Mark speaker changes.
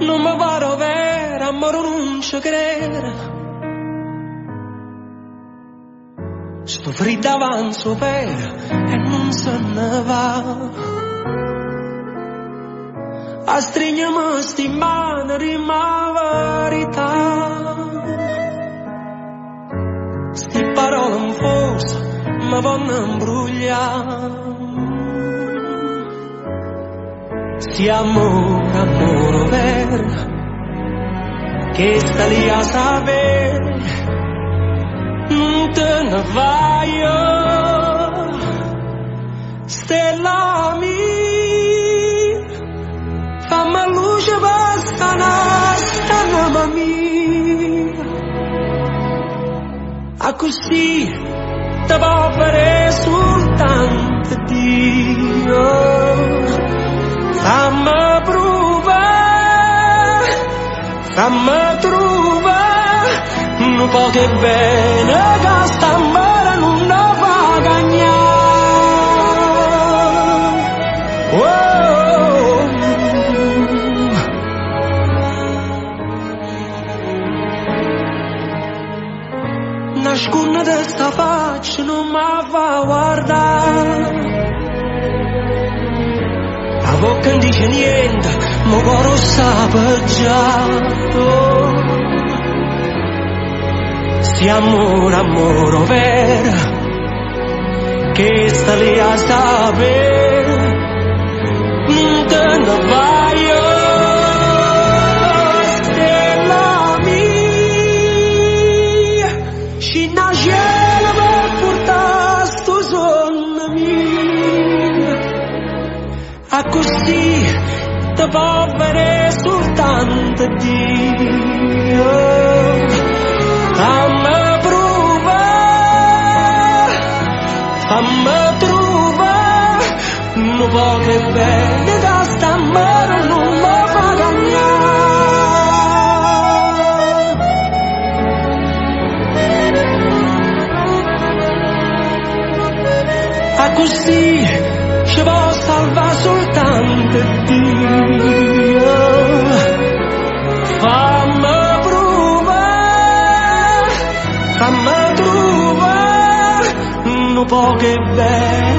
Speaker 1: non mi pare vera, amore non ci crede. Sto freddo avanzo per e non se ne va. A stringermi sti mani rima verità. Sti parole in forza mi vanno imbrugliare. Sti amore, amore vero, che sta lì a sapere, non te ne vai io, stella mia, fammi luce per st'anima mia, a così te può fare soltanto Dio. Fammi provare, fammi trovare, non può che bene che sta mare non lo fa cagnare. Oh. Nasconde da sta faccia non mi fa guardare. La bocca non dice niente, ma il cuore sapeggiato. Sti amore, amore vero, che sta lì a sapere, non te ne vai io, stella mia, scina cielo per portare sto sonno mio. A così te può fare soltanto Dio. Fammi provare, fammi trovare, non può che bene da sta mare non lo fa cagnare. A così ci può salvare soltanto Dio. Fammi provare, fammi trovare, non può che bene